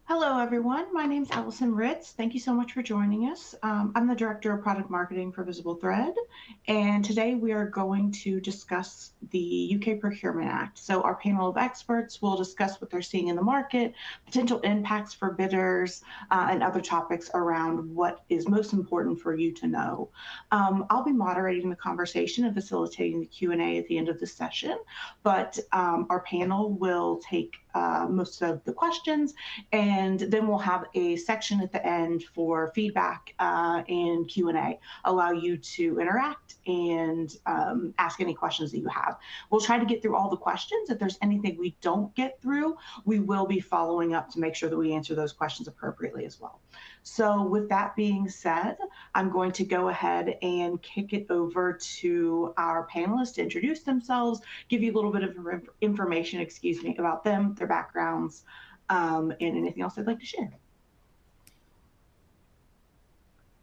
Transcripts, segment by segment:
Hello, everyone. My name is Allison Ritz. Thank you so much for joining us. I'm the Director of Product Marketing for Visible Thread, and today we are going to discuss the UK Procurement Act. So our panel of experts will discuss what they're seeing in the market, potential impacts for bidders, and other topics around what is most important for you to know. I'll be moderating the conversation and facilitating the Q&A at the end of the session, but our panel will take most of the questions, and then we'll have a section at the end for feedback and Q&A, allow you to interact and ask any questions that you have. We'll try to get through all the questions. If there's anything we don't get through, we will be following up to make sure that we answer those questions appropriately as well. So with that being said, I'm going to go ahead and kick it over to our panelists to introduce themselves, give you a little bit of information, about them, their backgrounds, and anything else I'd like to share.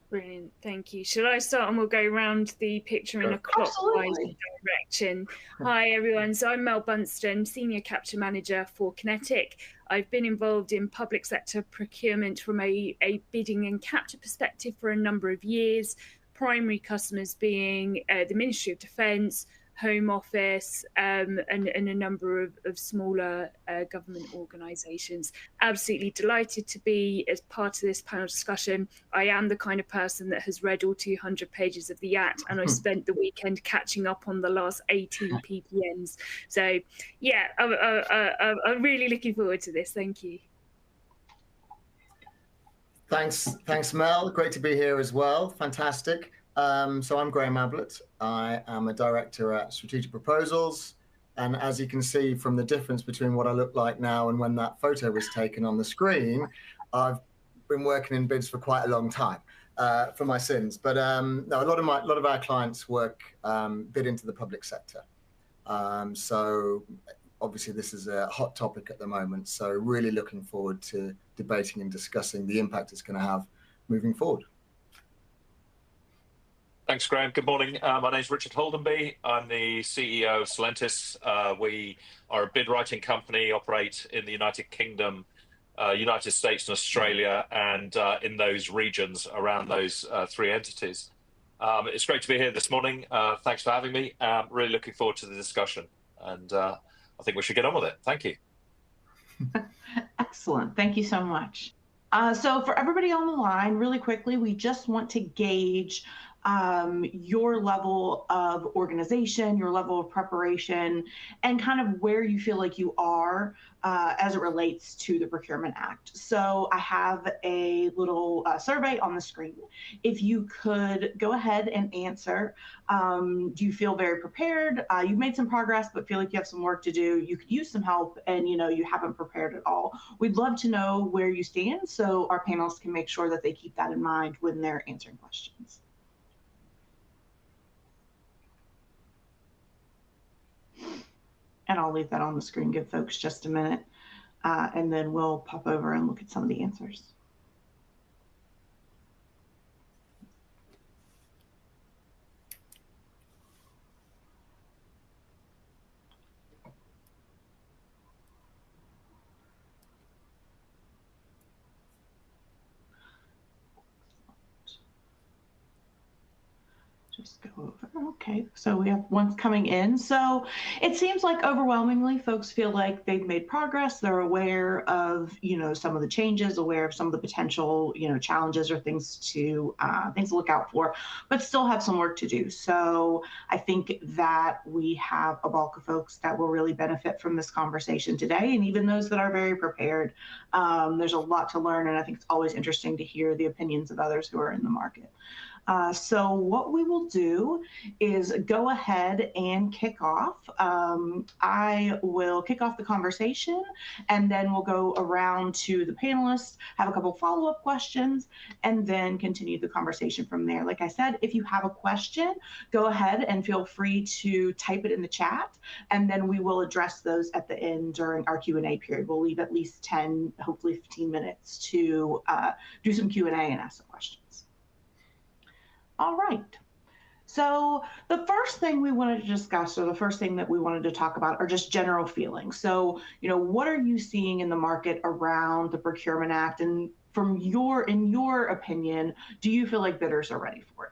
Brilliant, thank you. Should I start and we'll go around the picture in a clockwise direction? Hi everyone, so I'm Mel Bunston, Senior Capture Manager for Kinetic. I've been involved in public sector procurement from a bidding and capture perspective for a number of years, primary customers being the Ministry of Defence, Home Office, and a number of smaller government organisations. Absolutely delighted to be as part of this panel discussion. I am the kind of person that has read all 200 pages of the Act, and I spent the weekend catching up on the last 18 PPNs. So yeah, I'm really looking forward to this. Thank you. Thanks, Mel. Great to be here as well. Fantastic. So I'm Graham Ablett. I am a director at Strategic Proposals. And as you can see from the difference between what I look like now and when that photo was taken on the screen, I've been working in bids for quite a long time for my sins. But no, a lot of our clients bid into the public sector. So obviously this is a hot topic at the moment. So really looking forward to debating and discussing the impact it's going to have moving forward. Thanks, Graham. Good morning. My name is Richard Holdenby. I'm the CEO of Solentis. We are a bid writing company, operate in the United Kingdom, United States and Australia, and in those regions around those three entities. It's great to be here this morning. Thanks for having me. Really looking forward to the discussion, and I think we should get on with it. Thank you. Excellent. Thank you so much. So for everybody on the line, really quickly, we just want to gauge your level of organization, your level of preparation, and kind of where you feel like you are as it relates to the Procurement Act. So I have a little survey on the screen. If you could go ahead and answer, do you feel very prepared? You've made some progress, but feel like you have some work to do. You could use some help, and you haven't prepared at all. We'd love to know where you stand so our panelists can make sure that they keep that in mind when they're answering questions. And I'll leave that on the screen, give folks just a minute, and then we'll pop over and look at some of the answers. Just go over. Okay, so we have ones coming in. So it seems like overwhelmingly folks feel like they've made progress. They're aware of, some of the changes, aware of some of the potential, challenges or things to look out for, but still have some work to do. So I think that we have a bulk of folks that will really benefit from this conversation today. And even those that are very prepared, there's a lot to learn. And I think it's always interesting to hear the opinions of others who are in the market. So what we will do is go ahead and kick off. I will kick off the conversation, and then we'll go around to the panelists, have a couple follow-up questions, and then continue the conversation from there. Like I said, if you have a question, go ahead and feel free to type it in the chat, and then we will address those at the end during our Q&A period. We'll leave at least 10, hopefully 15 minutes to do some Q&A and ask some questions. All right. So the first thing we wanted to discuss, or the first thing that we wanted to talk about, are just general feelings. So, what are you seeing in the market around the Procurement Act? And in your opinion, do you feel like bidders are ready for it?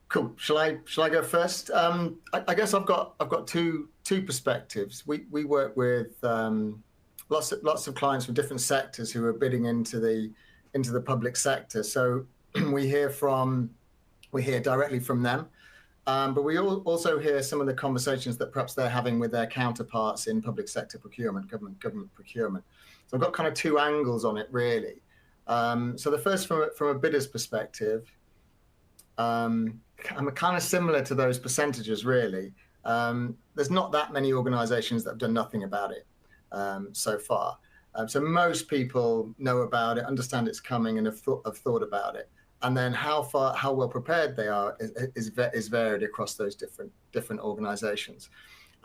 Cool. Shall I go first? I guess I've got two perspectives. We work with lots of clients from different sectors who are bidding into the public sector. So we hear directly from them, but we also hear some of the conversations that perhaps they're having with their counterparts in public sector procurement, government procurement. So I've got kind of two angles on it, really. So the first, from a bidder's perspective, I'm kind of similar to those percentages, really. There's not that many organizations that have done nothing about it so far. So most people know about it, understand it's coming, and have thought about it. And then how well prepared they are is varied across those different organizations.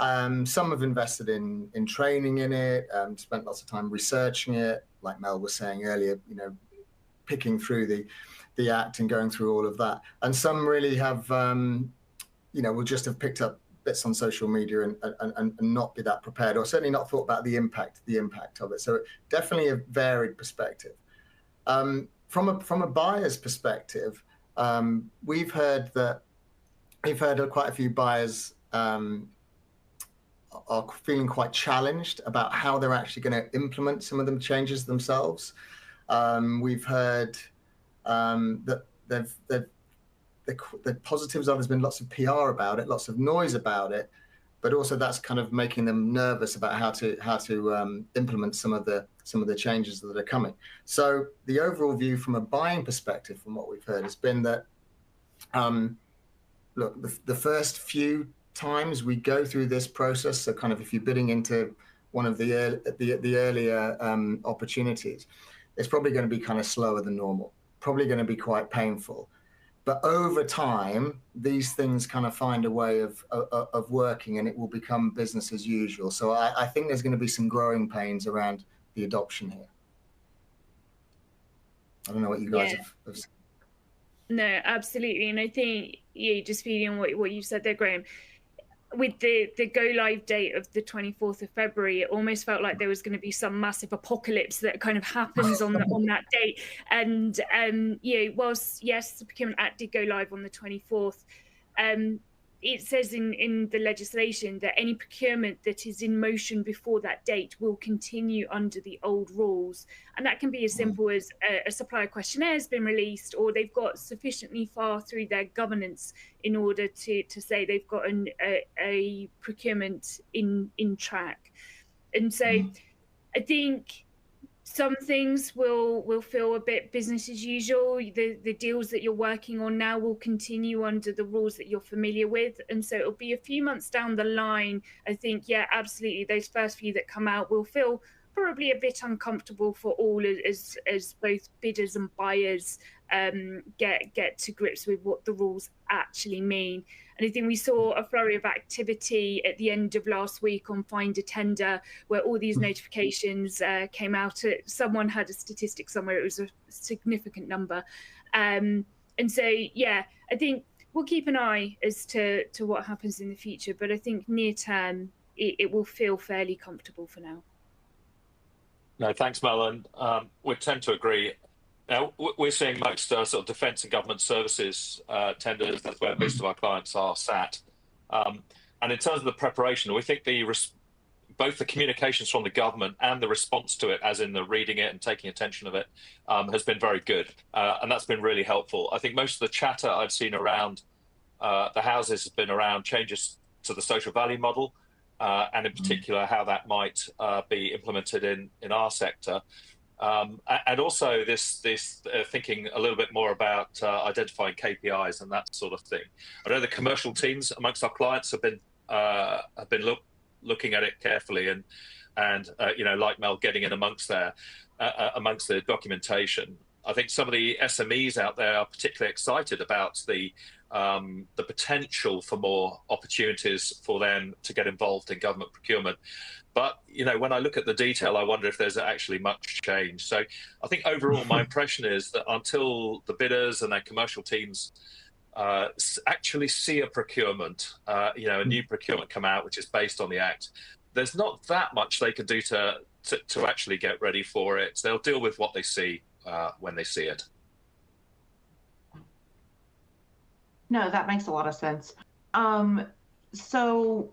Some have invested in training in it, spent lots of time researching it, like Mel was saying earlier, picking through the act and going through all of that. And some really have, will just have picked up bits on social media and not be that prepared, or certainly not thought about the impact of it. So definitely a varied perspective. From a buyer's perspective, we've heard quite a few buyers are feeling quite challenged about how they're actually going to implement some of the changes themselves. We've heard that the positives are there's been lots of PR about it, lots of noise about it, but also that's kind of making them nervous about how to implement some of the changes that are coming. So the overall view from a buying perspective, from what we've heard, has been that look, the first few times we go through this process, so kind of if you're bidding into one of the earlier opportunities, it's probably going to be kind of slower than normal, probably going to be quite painful. But over time, these things kind of find a way of working, and it will become business as usual. So I think there's going to be some growing pains around the adoption here. I don't know what you guys have said. No, absolutely. And I think, just feeding on what you said there, Graham, with the go live date of the 24th of February, it almost felt like there was going to be some massive apocalypse that kind of happens on that date. And whilst yes, the Procurement Act did go live on the 24th, it says in the legislation that any procurement that is in motion before that date will continue under the old rules. And that can be as simple as a supplier questionnaire has been released, or they've got sufficiently far through their governance in order to say they've got a procurement in track. And so I think some things will feel a bit business as usual. The deals that you're working on now will continue under the rules that you're familiar with. And so it'll be a few months down the line. I think, absolutely, those first few that come out will feel probably a bit uncomfortable for all as both bidders and buyers get to grips with what the rules actually mean. And I think we saw a flurry of activity at the end of last week on Find a Tender, where all these notifications came out. Someone had a statistic somewhere, it was a significant number. And so, I think we'll keep an eye as to what happens in the future. But I think near term, it will feel fairly comfortable for now. No, thanks, Mel. And we tend to agree. Now, we're seeing most sort of defence and government services tenders. That's where most of our clients are sat. And in terms of the preparation, we think both the communications from the government and the response to it, as in the reading it and taking attention of it, has been very good. And that's been really helpful. I think most of the chatter I've seen around the houses has been around changes to the social value model, and in particular how that might be implemented in our sector. And also this thinking a little bit more about identifying KPIs and that sort of thing. I know the commercial teams amongst our clients have been looking at it carefully and like Mel, getting in amongst the documentation. I think some of the SMEs out there are particularly excited about the the potential for more opportunities for them to get involved in government procurement. But, when I look at the detail, I wonder if there's actually much change. So I think overall, my impression is that until the bidders and their commercial teams actually see a procurement, a new procurement come out, which is based on the Act, there's not that much they can do to actually get ready for it. They'll deal with what they see when they see it. No, that makes a lot of sense. So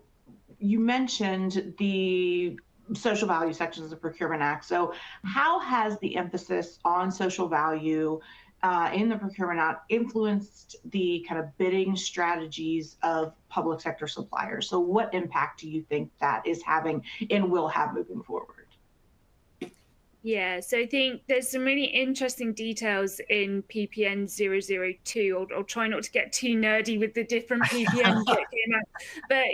you mentioned the social value sections of the Procurement Act. So how has the emphasis on social value in the Procurement Act influenced the kind of bidding strategies of public sector suppliers? So what impact do you think that is having and will have moving forward? Yeah, so I think there's some really interesting details in PPN 002. I'll try not to get too nerdy with the different PPNs that came out. But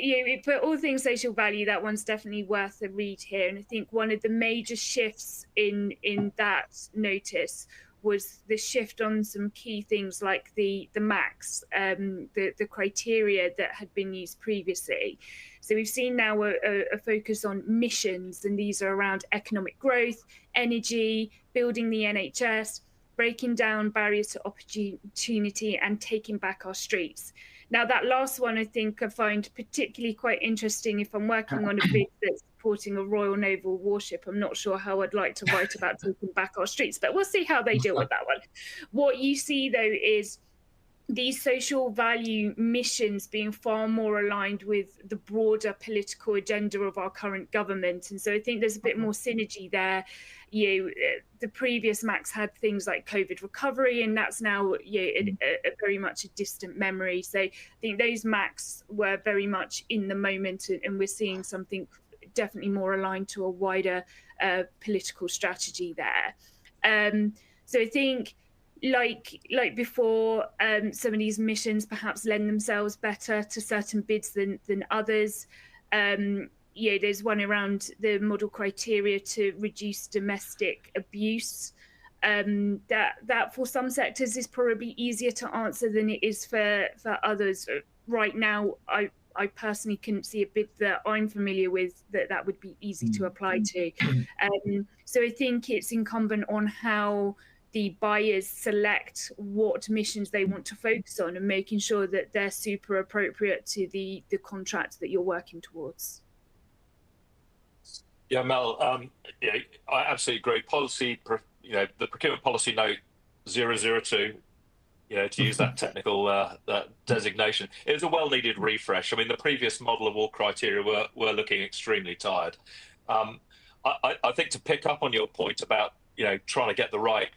for all things social value, that one's definitely worth a read here. And I think one of the major shifts in that notice was the shift on some key things like the max, the criteria that had been used previously. So we've seen now a focus on missions, and these are around economic growth, energy, building the NHS, breaking down barriers to opportunity, and taking back our streets. Now, that last one, I think I find particularly quite interesting. If I'm working on a bid that's supporting a Royal Naval warship, I'm not sure how I'd like to write about taking back our streets, but we'll see how they deal with that one. What you see, though, is these social value missions being far more aligned with the broader political agenda of our current government. And so I think there's a bit more synergy there. The previous Max had things like COVID recovery, and that's now a very much a distant memory. So I think those Max were very much in the moment, and we're seeing something definitely more aligned to a wider political strategy there. So I think, like before, some of these missions perhaps lend themselves better to certain bids than others. There's one around the model criteria to reduce domestic abuse. That for some sectors is probably easier to answer than it is for others. Right now, I personally couldn't see a bid that I'm familiar with that would be easy to apply to. So I think it's incumbent on how the buyers select what missions they want to focus on, and making sure that they're super appropriate to the contract that you're working towards. Yeah, Mel, I absolutely agree. Policy, the procurement policy note 002, to use that technical that designation, it was a well-needed refresh. I mean, the previous model of all criteria were looking extremely tired. I think to pick up on your point about trying to get the right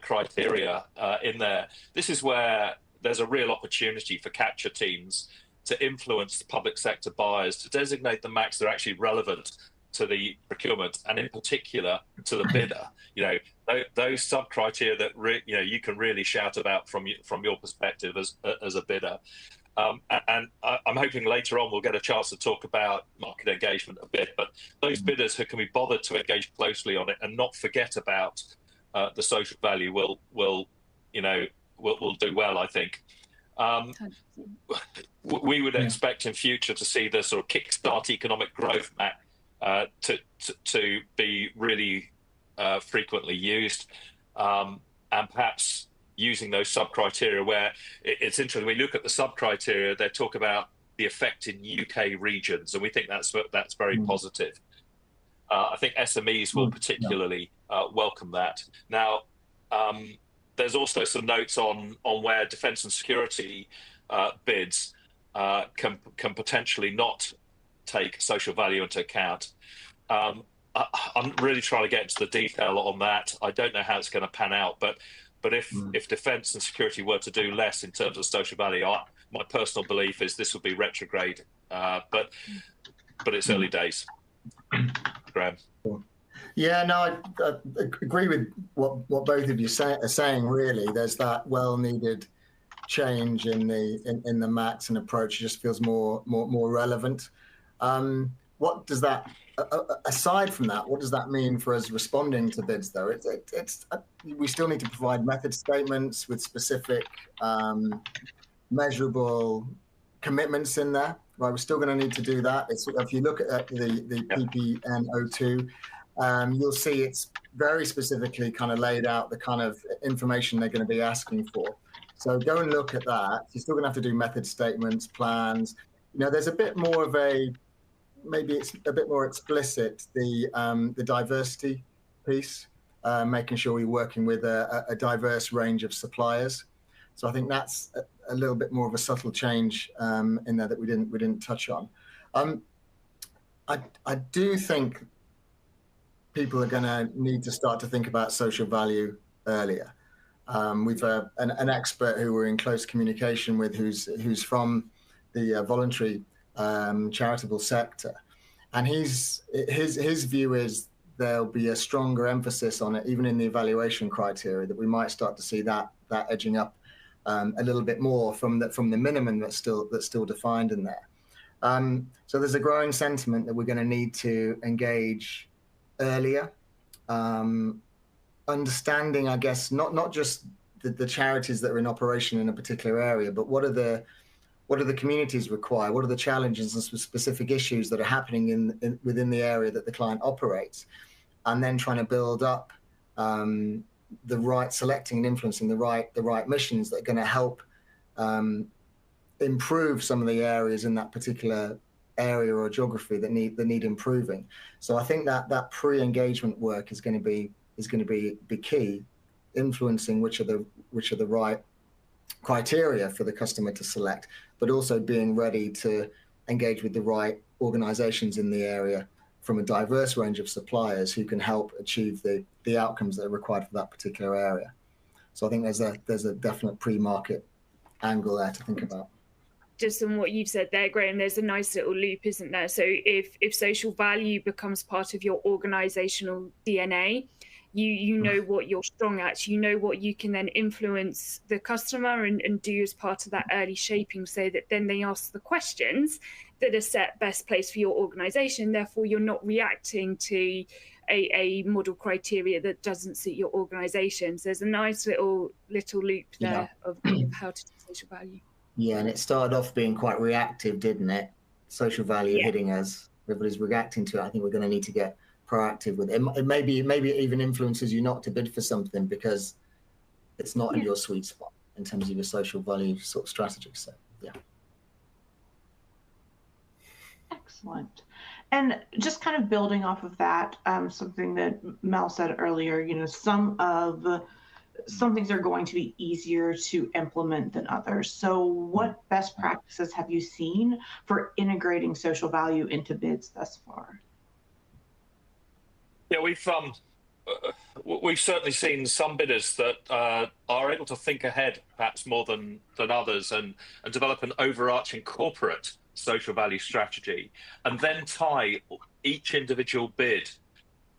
criteria in there, this is where there's a real opportunity for capture teams to influence the public sector buyers to designate the max that are actually relevant to the procurement, and in particular to the bidder. Those sub criteria that you can really shout about from your perspective as a bidder. And I'm hoping later on we'll get a chance to talk about market engagement a bit, but those bidders who can be bothered to engage closely on it and not forget about the social value will do well, I think. We would expect in future to see the sort of kickstart economic growth map to be really frequently used, and perhaps using those sub-criteria where it's interesting. We look at the sub-criteria, they talk about the effect in UK regions, and we think that's very positive. I think SMEs will particularly welcome that. Now, there's also some notes on where defence and security bids can potentially not take social value into account. I'm really trying to get into the detail on that. I don't know how it's going to pan out, but if defence and security were to do less in terms of social value, my personal belief is this would be retrograde. But it's early days. Graham. Yeah, no, I agree with what both of you are saying. Really, there's that well-needed change in the max and approach. It just feels more relevant. What does that, aside from that, what does that mean for us responding to bids, though? We still need to provide method statements with specific measurable commitments in there. Right, we're still going to need to do that. If you look at the PPN02, you'll see it's very specifically kind of laid out the kind of information they're going to be asking for. So go and look at that. You're still going to have to do method statements, plans. There's a bit more of maybe it's a bit more explicit, the diversity piece, making sure we're working with a diverse range of suppliers. So I think that's a little bit more of a subtle change in there that we didn't touch on. I do think people are going to need to start to think about social value earlier. We've an expert who we're in close communication with, who's from the voluntary charitable sector, and his view is there'll be a stronger emphasis on it, even in the evaluation criteria, that we might start to see that edging up a little bit more from the minimum that's still defined in there. So there's a growing sentiment that we're going to need to engage earlier, understanding, I guess, not just the charities that are in operation in a particular area, but what do the communities require? What are the challenges and specific issues that are happening within the area that the client operates? And then trying to build up selecting and influencing the right missions that are going to help improve some of the areas in that particular area or geography that need improving. So I think that pre-engagement work is going to be key, influencing which are the right criteria for the customer to select, but also being ready to engage with the right organizations in the area from a diverse range of suppliers who can help achieve the outcomes that are required for that particular area. So I think there's a definite pre-market angle there to think about. Just on what you've said there, Graham, there's a nice little loop, isn't there? So if social value becomes part of your organizational DNA, you know what you're strong at, you know what you can then influence the customer and do as part of that early shaping, so that then they ask the questions that are set best place for your organization. Therefore, you're not reacting to a model criteria that doesn't suit your organization. So there's a nice little loop there of how to do social value. Yeah, and it started off being quite reactive, didn't it? Social value hitting us, everybody's reacting to it. I think we're going to need to get proactive with it. Maybe it even influences you not to bid for something because it's not in your sweet spot in terms of your social value sort of strategy. So yeah. Excellent. And just kind of building off of that, something that Mel said earlier, some things are going to be easier to implement than others. So what best practices have you seen for integrating social value into bids thus far? Yeah, we've certainly seen some bidders that are able to think ahead perhaps more than others and develop an overarching corporate social value strategy, and then tie each individual bid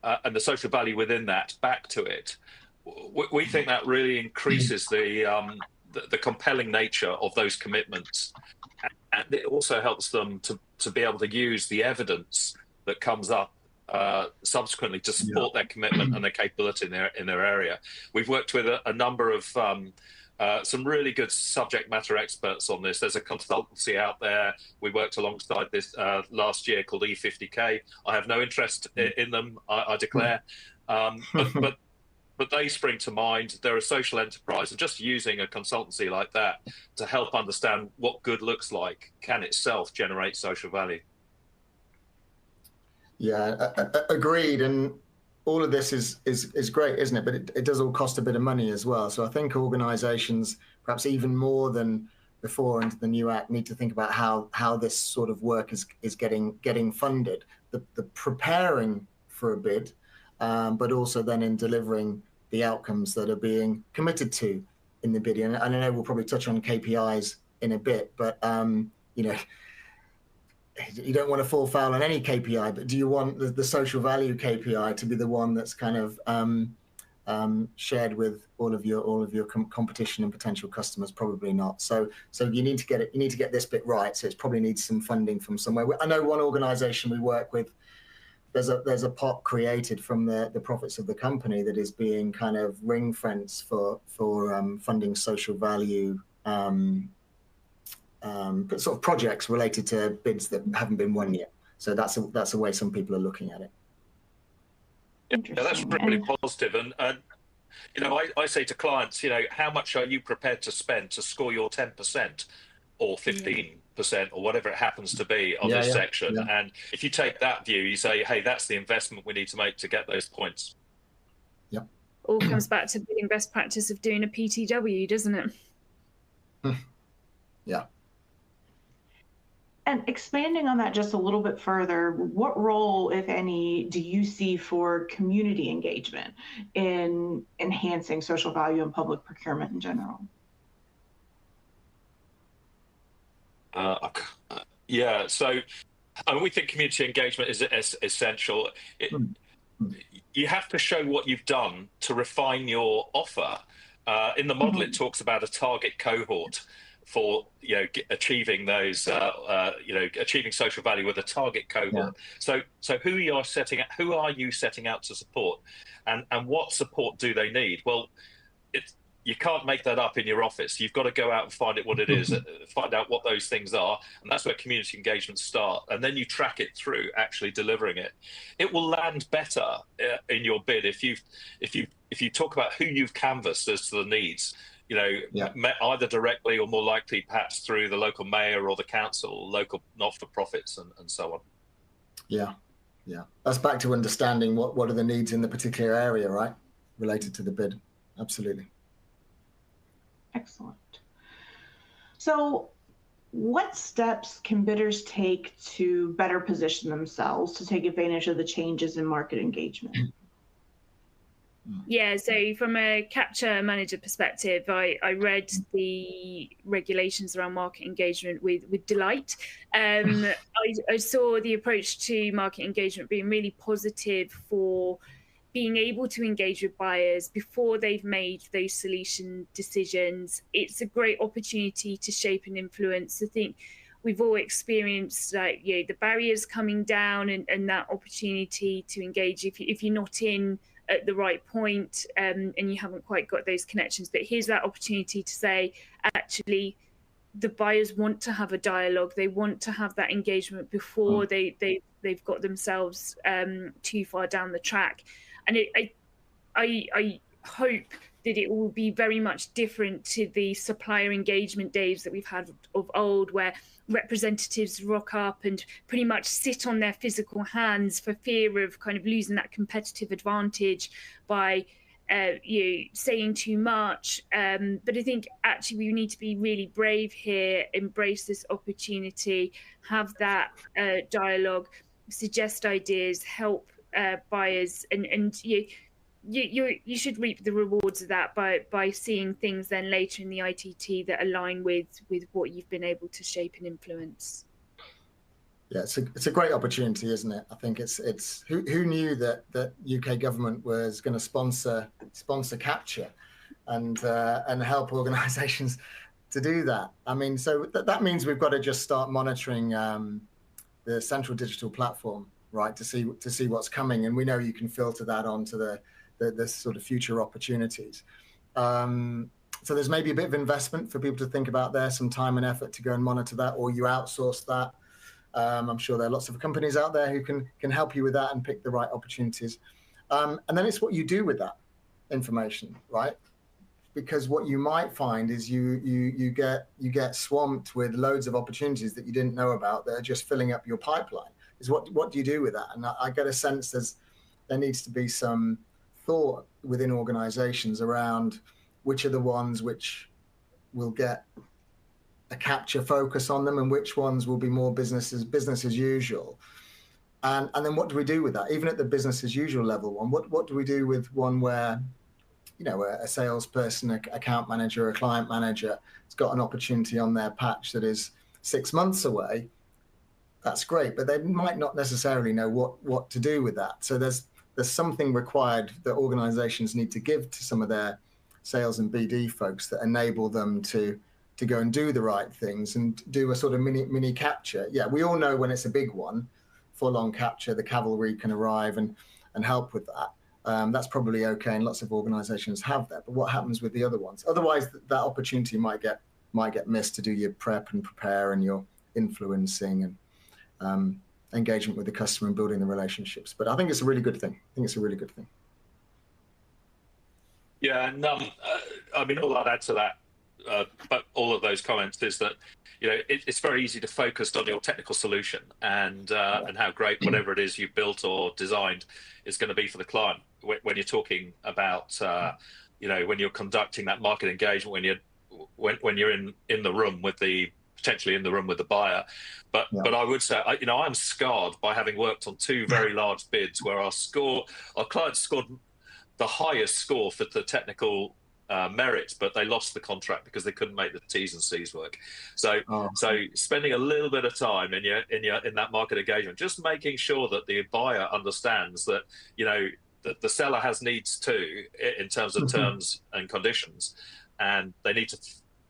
and the social value within that back to it. We think that really increases the compelling nature of those commitments, and it also helps them to be able to use the evidence that comes up subsequently to support their commitment and their capability in their area. We've worked with a number of some really good subject matter experts on this. There's a consultancy out there we worked alongside this last year called E50K. I have no interest in them, I declare, but they spring to mind. They're a social enterprise, and just using a consultancy like that to help understand what good looks like can itself generate social value. Yeah, agreed. And all of this is great, isn't it? But it does all cost a bit of money as well. So I think organizations, perhaps even more than before under the new Act, need to think about how this sort of work is getting funded. The preparing for a bid, but also then in delivering the outcomes that are being committed to in the bidding. And I know we'll probably touch on KPIs in a bit, but you don't want to fall foul on any KPI, but do you want the social value KPI to be the one that's kind of shared with all of your competition and potential customers? Probably not. So you need to get it. You need to get this bit right. So it probably needs some funding from somewhere. I know one organisation we work with. There's a pot created from the profits of the company that is being kind of ring fenced for funding social value sort of projects related to bids that haven't been won yet. So that's a way some people are looking at it. Yeah, that's really positive. And you know, I say to clients, you know, how much are you prepared to spend to score your 10% or 15% or whatever it happens to be on this section? Yeah. And if you take that view, you say, hey, that's the investment we need to make to get those points. Yep. All comes back to being best practice of doing a PTW, doesn't it? Yeah. And expanding on that just a little bit further, what role, if any, do you see for community engagement in enhancing social value and public procurement in general? Yeah, so we think community engagement is essential. You have to show what you've done to refine your offer. In the model, it talks about a target cohort for achieving those achieving social value with a target cohort. So who are you setting out to support, and what support do they need? Well, you can't make that up in your office. You've got to go out and find it what it is, find out what those things are, and that's where community engagements start. And then you track it through actually delivering it. It will land better in your bid if you talk about who you've canvassed as to the needs. You know, either directly or more likely perhaps through the local mayor or the council, local not-for-profits and so on. Yeah. That's back to understanding what are the needs in the particular area, right? Related to the bid. Absolutely. Excellent. So what steps can bidders take to better position themselves to take advantage of the changes in market engagement? Yeah, so from a capture manager perspective, I read the regulations around market engagement with delight. I saw the approach to market engagement being really positive for being able to engage with buyers before they've made those solution decisions. It's a great opportunity to shape and influence. I think we've all experienced the barriers coming down and that opportunity to engage if you're not in at the right point and you haven't quite got those connections. But here's that opportunity to say, actually, the buyers want to have a dialogue. They want to have that engagement before they've got themselves too far down the track. And I hope that it will be very much different to the supplier engagement days that we've had of old, where representatives rock up and pretty much sit on their physical hands for fear of kind of losing that competitive advantage by saying too much. But I think actually we need to be really brave here, embrace this opportunity, have that dialogue, suggest ideas, help buyers, and you should reap the rewards of that by seeing things then later in the ITT that align with what you've been able to shape and influence. Yeah, it's a great opportunity, isn't it? I think it's who knew that UK government was going to sponsor capture and help organisations to do that. I mean, so that means we've got to just start monitoring the central digital platform, right, to see what's coming, and we know you can filter that onto the sort of future opportunities. So there's maybe a bit of investment for people to think about there, some time and effort to go and monitor that, or you outsource that. I'm sure there are lots of companies out there who can help you with that and pick the right opportunities. And then it's what you do with that information, right? Because what you might find is you get swamped with loads of opportunities that you didn't know about that are just filling up your pipeline. Is what do you do with that? And I get a sense there needs to be some thought within organizations around which are the ones which will get a capture focus on them and which ones will be more business as usual. And then what do we do with that? Even at the business as usual level one, what do we do with one where, you know, a salesperson, account manager, a client manager has got an opportunity on their patch that is 6 months away? That's great, but they might not necessarily know what to do with that. So there's something required that organizations need to give to some of their sales and BD folks that enable them to go and do the right things and do a sort of mini capture. Yeah, we all know when it's a big one, full-on capture, the cavalry can arrive and help with that. That's probably okay, and lots of organizations have that. But what happens with the other ones? Otherwise, that opportunity might get might get missed to do your prep and prepare and your influencing and engagement with the customer and building the relationships. But I think it's a really good thing. Yeah, and I mean, all I'd add to that, but all of those comments is that, it's very easy to focus on your technical solution and how great whatever it is you've built or designed is going to be for the client. When you're talking about, when you're conducting that market engagement, when you're in the room with potentially in the room with the buyer. But I would say, I'm scarred by having worked on two very large bids where our client scored the highest score for the technical merits, but they lost the contract because they couldn't make the T's and C's work. So spending a little bit of time in that market engagement, just making sure that the buyer understands that, that the seller has needs too in terms of terms and conditions, and they need to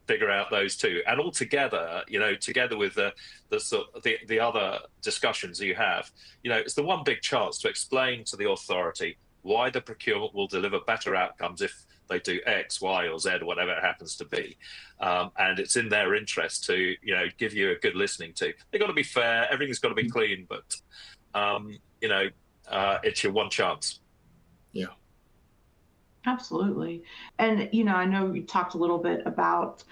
figure out those too. And all together, together with the other discussions you have, it's the one big chance to explain to the authority why the procurement will deliver better outcomes if they do X, Y, or Z, whatever it happens to be. And it's in their interest to, give you a good listening to. They've got to be fair. Everything's got to be clean, but, it's your one chance. Yeah. Absolutely. And, I know you talked a little bit about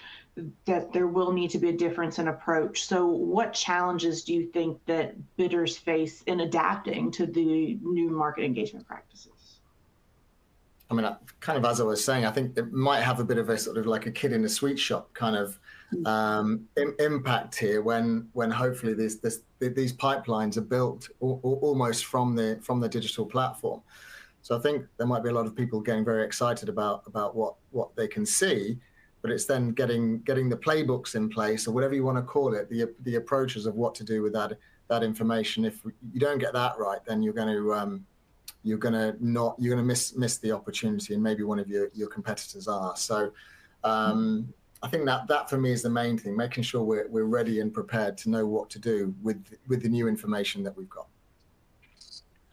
that there will need to be a difference in approach. So what challenges do you think that bidders face in adapting to the new market engagement practices? I mean, kind of as I was saying, I think it might have a bit of a sort of like a kid in a sweet shop kind of impact here when hopefully these pipelines are built almost from the digital platform. So I think there might be a lot of people getting very excited about what they can see, but it's then getting the playbooks in place, or whatever you want to call it, the approaches of what to do with that information. If you don't get that right, then you're going to miss the opportunity, and maybe one of your competitors are. So I think that for me is the main thing, making sure we're ready and prepared to know what to do with the new information that we've got.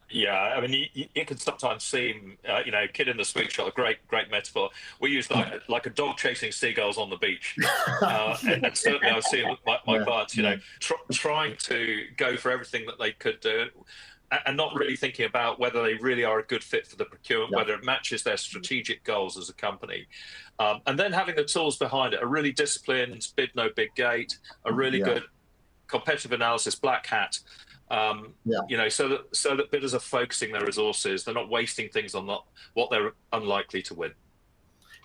Yeah, I mean, it can sometimes seem, kid in the sweet shop, a great metaphor. We use like a dog chasing seagulls on the beach. And certainly I've seen my clients, trying to go for everything that they could do and not really thinking about whether they really are a good fit for the procurement, whether it matches their strategic goals as a company. And then having the tools behind it, a really disciplined bid no bid gate, a really good competitive analysis black hat. So that bidders are focusing their resources. They're not wasting things on what they're unlikely to win.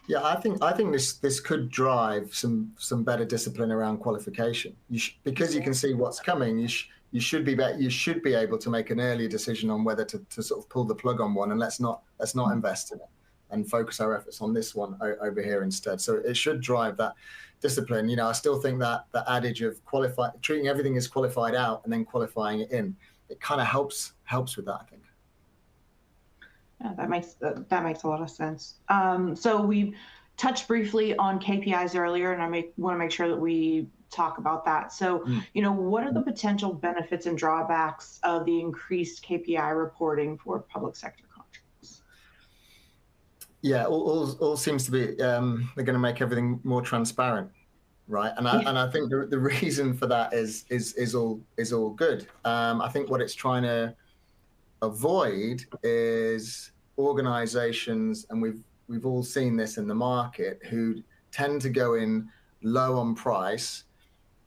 Yeah, I think this could drive some better discipline around qualification. Because you can see what's coming. You should be able to make an earlier decision on whether to sort of pull the plug on one, and let's not invest in it and focus our efforts on this one over here instead. So it should drive that discipline. I still think that the adage of treating everything as qualified out and then qualifying it in, it kind of helps with that, I think. Yeah, that makes a lot of sense. So we touched briefly on KPIs earlier, and I want to make sure that we talk about that. So, what are the potential benefits and drawbacks of the increased KPI reporting for public sector contracts? Yeah, all seems to be they're going to make everything more transparent, right? And I think the reason for that is all good. I think what it's trying to avoid is organizations, and we've all seen this in the market, who tend to go in low on price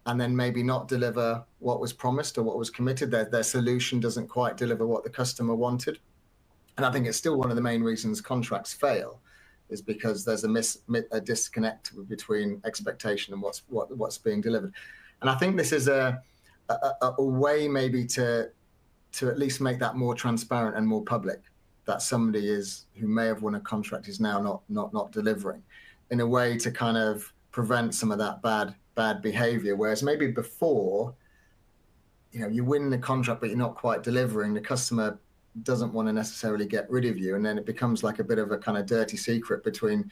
and then maybe not deliver what was promised or what was committed. Their solution doesn't quite deliver what the customer wanted. And I think it's still one of the main reasons contracts fail, is because there's a disconnect between expectation and what's being delivered. And I think this is a way maybe to at least make that more transparent and more public, that somebody who may have won a contract is now not delivering, in a way to kind of prevent some of that bad behavior. Whereas maybe before, you win the contract but you're not quite delivering, the customer doesn't want to necessarily get rid of you, and then it becomes like a bit of a kind of dirty secret between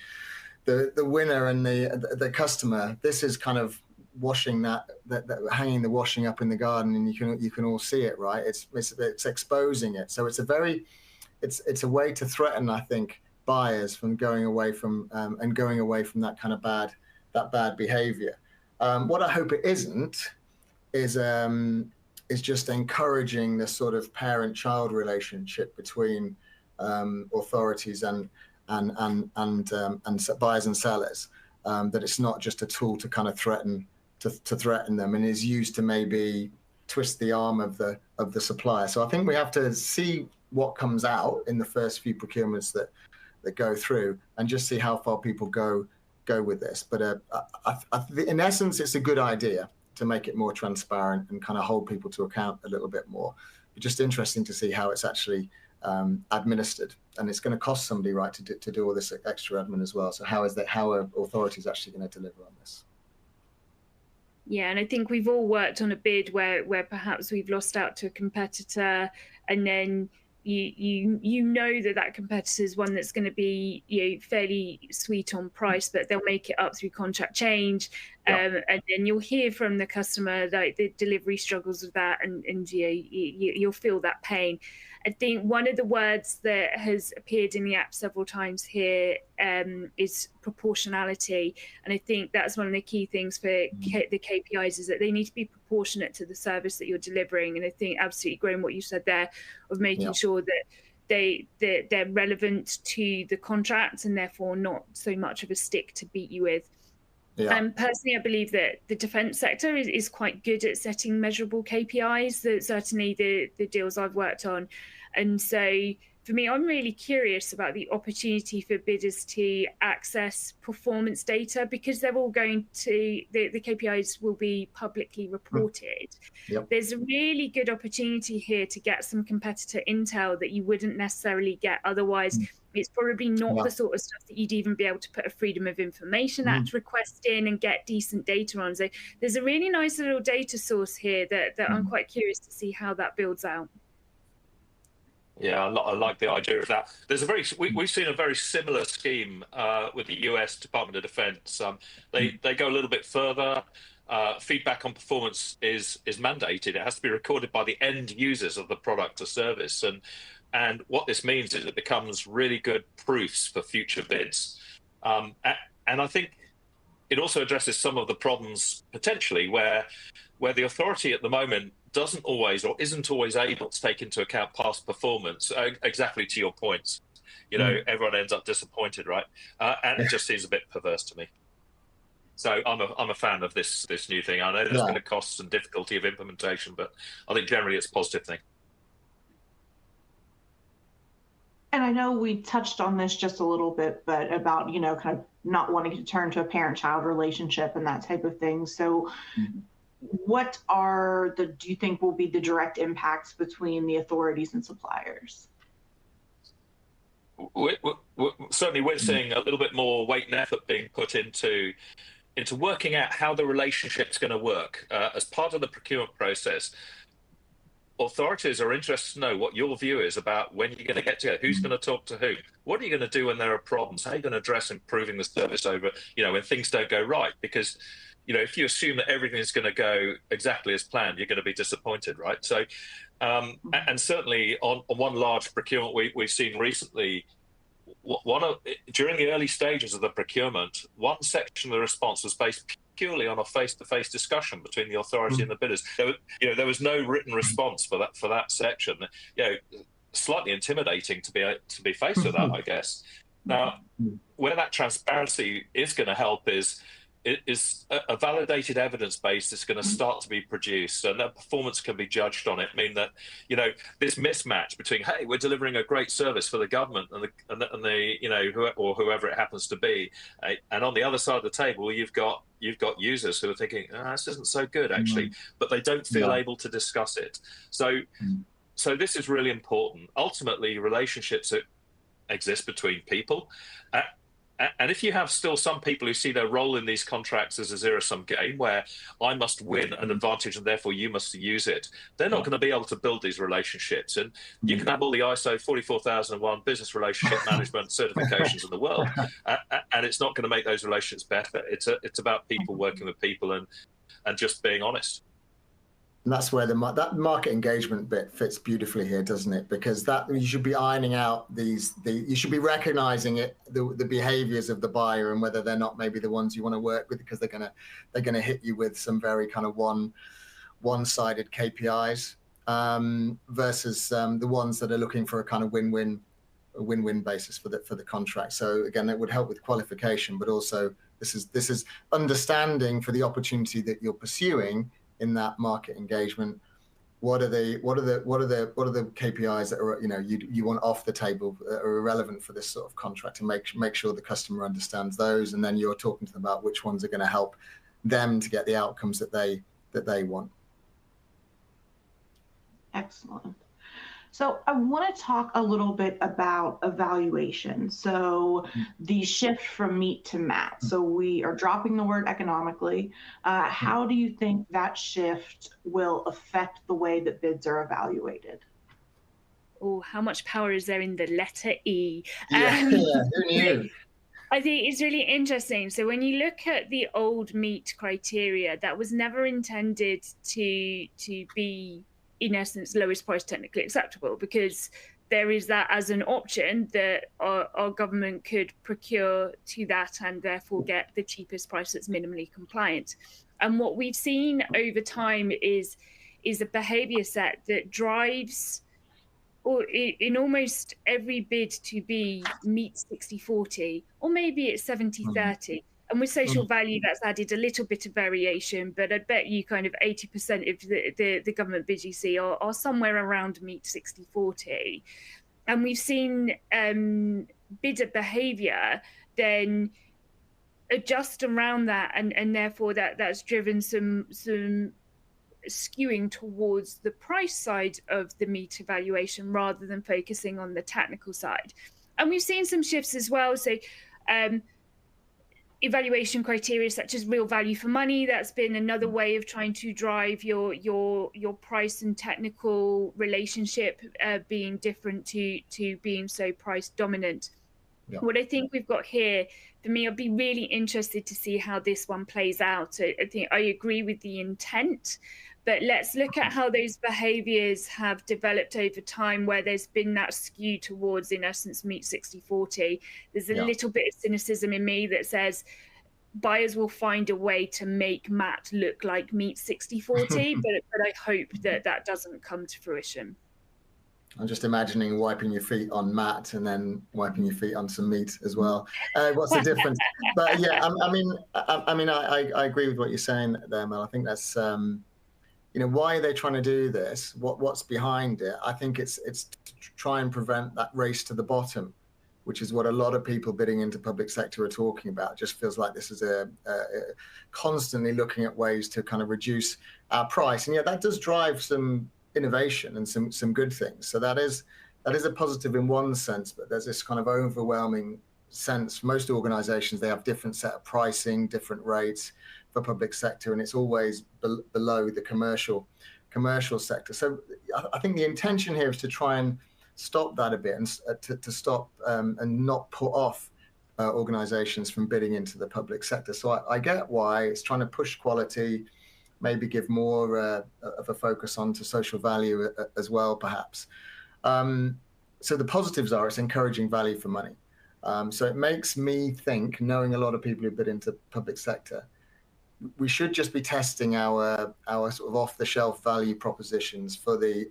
the winner and the customer. This is kind of washing that hanging the washing up in the garden, and you can all see it, right? It's exposing it. So it's a way to threaten, I think, buyers from going away from that kind of bad behavior. What I hope it isn't is just encouraging the sort of parent-child relationship between authorities and buyers and sellers. That it's not just a tool to kind of threaten them, and is used to maybe twist the arm of the supplier. So I think we have to see what comes out in the first few procurements that go through, and just see how far people go with this. But in essence, it's a good idea to make it more transparent and kind of hold people to account a little bit more. It's just interesting to see how it's actually administered, and it's going to cost somebody, right, to do all this extra admin as well. So how are authorities actually going to deliver on this? Yeah, and I think we've all worked on a bid where perhaps we've lost out to a competitor, and then you know that competitor is one that's going to be fairly sweet on price, but they'll make it up through contract change, and then you'll hear from the customer like the delivery struggles with that, and you'll feel that pain. I think one of the words that has appeared in the app several times here is proportionality. And I think that's one of the key things for the KPIs, is that they need to be proportionate to the service that you're delivering. And I think absolutely, Graham, what you said there of making sure that they're relevant to the contract and therefore not so much of a stick to beat you with. Personally, I believe that the defence sector is quite good at setting measurable KPIs, that certainly the deals I've worked on. And so for me, I'm really curious about the opportunity for bidders to access performance data, because they're all going to, the KPIs will be publicly reported. There's a really good opportunity here to get some competitor intel that you wouldn't necessarily get otherwise. It's probably not the sort of stuff that you'd even be able to put a Freedom of Information Act request in and get decent data on. So there's a really nice little data source here that I'm quite curious to see how that builds out. Yeah, I like the idea of that. There's we've seen a very similar scheme with the US Department of Defense. They go a little bit further. Feedback on performance is mandated. It has to be recorded by the end users of the product or service. And what this means is it becomes really good proofs for future bids. And I think it also addresses some of the problems potentially where the authority at the moment doesn't always or isn't always able to take into account past performance. Exactly to your points, everyone ends up disappointed, right? And it just seems a bit perverse to me. So I'm a fan of this new thing. I know there's been a cost and difficulty of implementation, but I think generally it's a positive thing. And I know we touched on this just a little bit, but about, kind of not wanting to turn to a parent-child relationship and that type of thing. So what do you think will be the direct impacts between the authorities and suppliers? Certainly we're seeing a little bit more weight and effort being put into working out how the relationship's going to work. As part of the procurement process, authorities are interested to know what your view is about when you're going to get together, who's going to talk to who, what are you going to do when there are problems, how are you going to address improving the service over, when things don't go right, because if you assume that everything is going to go exactly as planned, you're going to be disappointed, right? So, and certainly on one large procurement we've seen recently, during the early stages of the procurement, one section of the response was based purely on a face-to-face discussion between the authority and the bidders. There was no written response for that section. Slightly intimidating to be faced with that, I guess. Now, where that transparency is going to help is a validated evidence base that's going to start to be produced, and that performance can be judged on it. Mean that this mismatch between, hey, we're delivering a great service for the government and the whoever it happens to be, and on the other side of the table you've got users who are thinking, this isn't so good actually, but they don't feel able to discuss it. So this is really important. Ultimately, relationships that exist between people. And if you have still some people who see their role in these contracts as a zero-sum game where I must win an advantage and therefore you must use it, they're not going to be able to build these relationships. And you can have all the ISO 44001 business relationship management certifications in the world, and it's not going to make those relationships better. It's about people working with people and just being honest. And that's where that market engagement bit fits beautifully here, doesn't it? Because that you should be ironing out you should be recognizing the behaviors of the buyer and whether they're not maybe the ones you want to work with, because they're gonna hit you with some very kind of one-sided KPIs versus the ones that are looking for a kind of win-win basis for the contract. So again, it would help with qualification, but also this is understanding for the opportunity that you're pursuing in that market engagement. What are the KPIs that are you want off the table that are irrelevant for this sort of contract, and make sure the customer understands those, and then you're talking to them about which ones are going to help them to get the outcomes that they want. Excellent. So I want to talk a little bit about evaluation. So the shift from meat to mat. So we are dropping the word economically. How do you think that shift will affect the way that bids are evaluated? Oh, how much power is there in the letter E? Who knew? I think it's really interesting. So when you look at the old meat criteria, that was never intended to be, in essence, lowest price technically acceptable, because there is that as an option that our government could procure to that and therefore get the cheapest price that's minimally compliant. And what we've seen over time is a behavior set that drives, or in almost every bid, to be meat 60-40, or maybe it's 70-30. And with social value, that's added a little bit of variation, but I bet you kind of 80% of the government bids you see are somewhere around meat 60-40. And we've seen bidder behavior then adjust around that, and therefore that's driven some skewing towards the price side of the meat evaluation rather than focusing on the technical side. And we've seen some shifts as well. So evaluation criteria such as real value for money, that's been another way of trying to drive your price and technical relationship being different to being so price dominant. Yeah. What I think we've got here, for me, I'd be really interested to see how this one plays out. I think I agree with the intent, but let's look at how those behaviors have developed over time, where there's been that skew towards, in essence, meat 60-40. There's a little bit of cynicism in me that says buyers will find a way to make mat look like meat 60-40, but I hope that doesn't come to fruition. I'm just imagining wiping your feet on mat and then wiping your feet on some meat as well. What's the difference? But yeah, I agree with what you're saying there, Mel. I think that's why are they trying to do this? What's behind it? I think it's to try and prevent that race to the bottom, which is what a lot of people bidding into public sector are talking about. It just feels like this is a constantly looking at ways to kind of reduce our price, and yeah, that does drive some innovation and some good things. So that is a positive in one sense, but there's this kind of overwhelming sense. Most organizations, they have different set of pricing, different rates for public sector, and it's always below the commercial sector. So I think the intention here is to try and stop that a bit, and to stop and not put off organizations from bidding into the public sector. So I get why it's trying to push quality, maybe give more of a focus onto social value as well, perhaps. So the positives are it's encouraging value for money. So it makes me think, knowing a lot of people who bid into public sector, we should just be testing our sort of off-the-shelf value propositions for the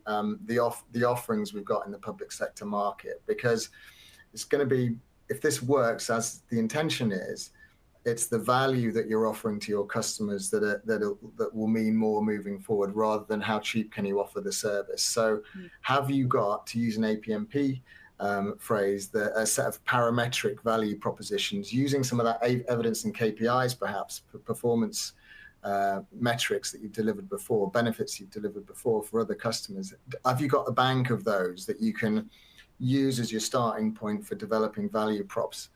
offerings we've got in the public sector market, because it's going to be, if this works as the intention is, it's the value that you're offering to your customers that will mean more moving forward, rather than how cheap can you offer the service. So have you got, to use an APMP phrase, a set of parametric value propositions using some of that evidence and KPIs, perhaps performance metrics that you've delivered before, benefits you've delivered before for other customers? Have you got a bank of those that you can use as your starting point for developing value props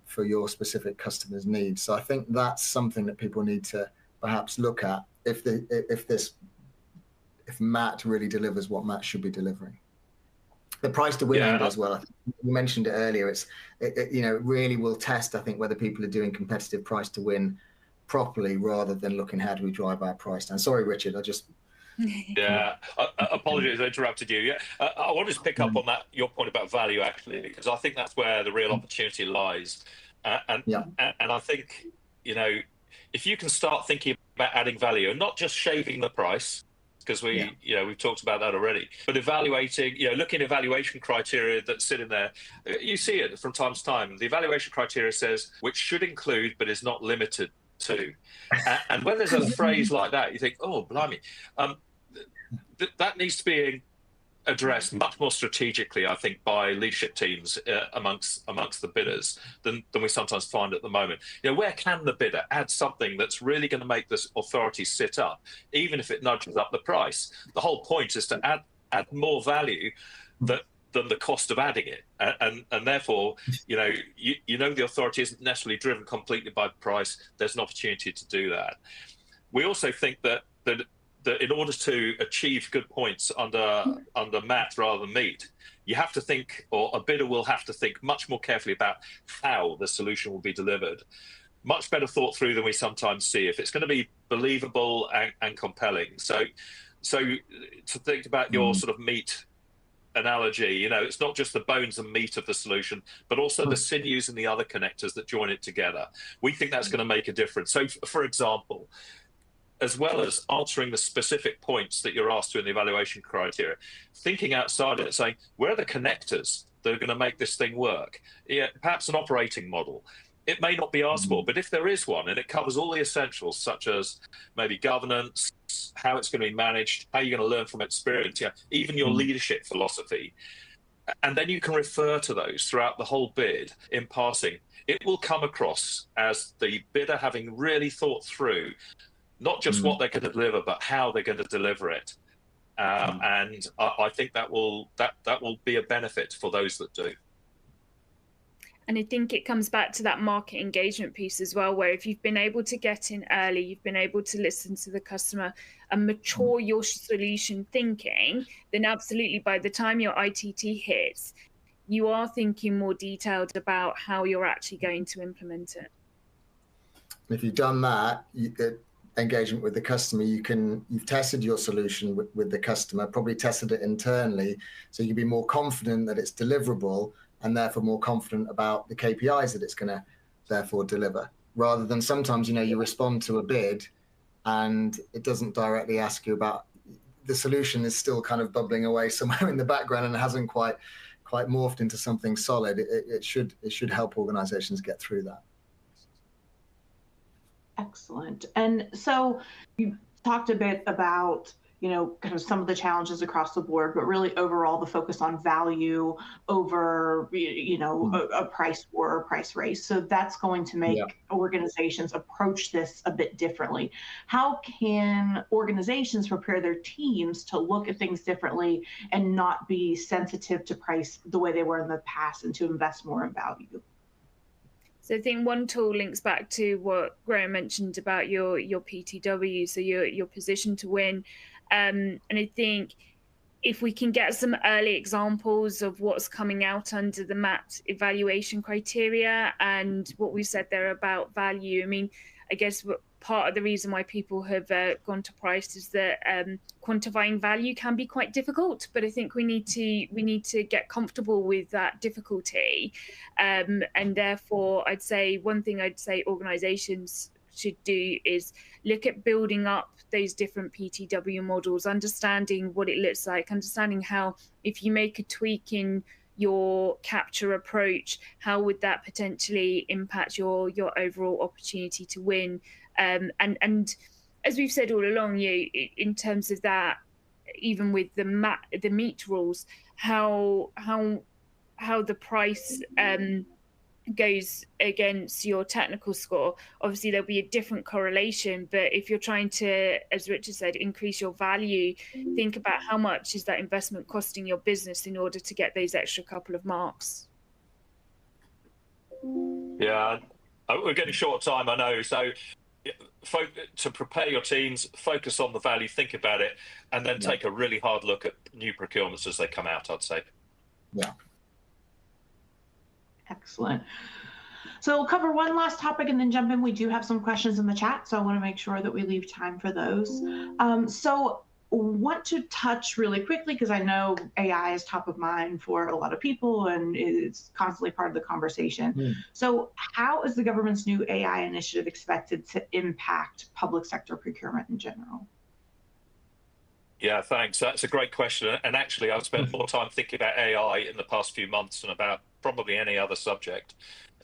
for your specific customers' needs? So I think that's something that people need to perhaps look at if MAT really delivers what MAT should be delivering. The price to win angle as well. I think you mentioned it earlier. It really will test, I think, whether people are doing competitive price to win properly, rather than looking how do we drive our price down. Sorry, Richard, I just Yeah, apologies, I interrupted you. Yeah, I wanted to pick up on that, your point about value, actually, because I think that's where the real opportunity lies. And I think, you know, if you can start thinking about adding value and not just shaving the price, because you know, we've talked about that already, but evaluating, you know, looking at evaluation criteria that sit in there. You see it from time to time. The evaluation criteria says, which should include but is not limited to. And when there's a phrase like that, you think, oh, blimey. That needs to be addressed much more strategically, I think, by leadership teams amongst the bidders than we sometimes find at the moment. You know, where can the bidder add something that's really going to make this authority sit up, even if it nudges up the price? The whole point is to add more value than the cost of adding it, and therefore, you know, the authority isn't necessarily driven completely by price. There's an opportunity to do that. We also think that in order to achieve good points under MAT rather than meet, you have to think, or a bidder will have to think much more carefully about how the solution will be delivered. Much better thought through than we sometimes see, if it's going to be believable and compelling. So to think about your sort of meat analogy, you know, it's not just the bones and meat of the solution, but also the sinews and the other connectors that join it together. We think that's going to make a difference. So, for example, as well as answering the specific points that you're asked to in the evaluation criteria, thinking outside it, saying, where are the connectors that are going to make this thing work? Yeah, perhaps an operating model. It may not be asked for, but if there is one and it covers all the essentials, such as maybe governance, how it's going to be managed, how you're going to learn from experience, even your leadership philosophy, and then you can refer to those throughout the whole bid in passing, it will come across as the bidder having really thought through not just what they're going to deliver, but how they're going to deliver it. And I think that will be a benefit for those that do. And I think it comes back to that market engagement piece as well, where if you've been able to get in early, you've been able to listen to the customer and mature your solution thinking, then absolutely by the time your ITT hits, you are thinking more detailed about how you're actually going to implement it. If you've done that, engagement with the customer, you've tested your solution with the customer, probably tested it internally, so you can be more confident that it's deliverable and therefore more confident about the KPIs that it's going to therefore deliver, rather than sometimes, you know, you respond to a bid and it doesn't directly ask you about, the solution is still kind of bubbling away somewhere in the background and hasn't quite morphed into something solid. It should help organizations get through that. Excellent. And so you talked a bit about, you know, kind of some of the challenges across the board, but really overall the focus on value over, you know, a price war or price race. So that's going to make organizations approach this a bit differently. How can organizations prepare their teams to look at things differently and not be sensitive to price the way they were in the past and to invest more in value? So I think one tool links back to what Graham mentioned about your PTW, so your position to win. And I think if we can get some early examples of what's coming out under the MAT evaluation criteria and what we said there about value, I mean, I guess part of the reason why people have gone to price is that quantifying value can be quite difficult, but I think we need to get comfortable with that difficulty, and therefore I'd say one thing organizations should do is look at building up those different PTW models, understanding what it looks like, understanding how if you make a tweak in your capture approach, how would that potentially impact your overall opportunity to win. And as we've said all along, in terms of that, even with the meat rules, how the price goes against your technical score. Obviously, there'll be a different correlation, but if you're trying to, as Richard said, increase your value, think about how much is that investment costing your business in order to get those extra couple of marks. Yeah, we're getting short time, I know. So to prepare your teams, focus on the value, think about it, and then take a really hard look at new procurements as they come out, I'd say. Yeah. Excellent. So we'll cover one last topic and then jump in. We do have some questions in the chat, so I want to make sure that we leave time for those. So want to touch really quickly, because I know AI is top of mind for a lot of people and it's constantly part of the conversation. So how is the government's new AI initiative expected to impact public sector procurement in general? Yeah, thanks. That's a great question. And actually, I've spent more time thinking about AI in the past few months than about probably any other subject.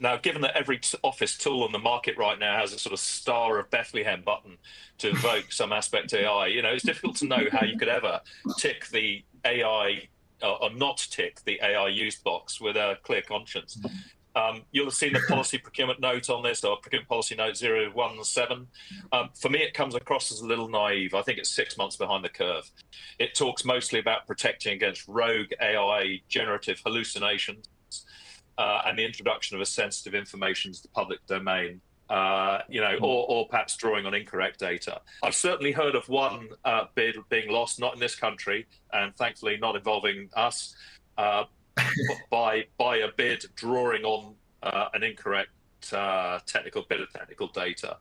Now, given that every office tool on the market right now has a sort of Star of Bethlehem button to invoke some aspect of AI, it's difficult to know how you could ever tick the AI or not tick the AI used box with a clear conscience. You'll have seen the policy procurement note on this, or procurement policy note 017. For me, it comes across as a little naive. I think it's 6 months behind the curve. It talks mostly about protecting against rogue AI generative hallucinations and the introduction of a sensitive information to the public domain, or perhaps drawing on incorrect data. I've certainly heard of one bid being lost, not in this country, and thankfully not involving us, by a bid drawing on an incorrect technical bit of technical data.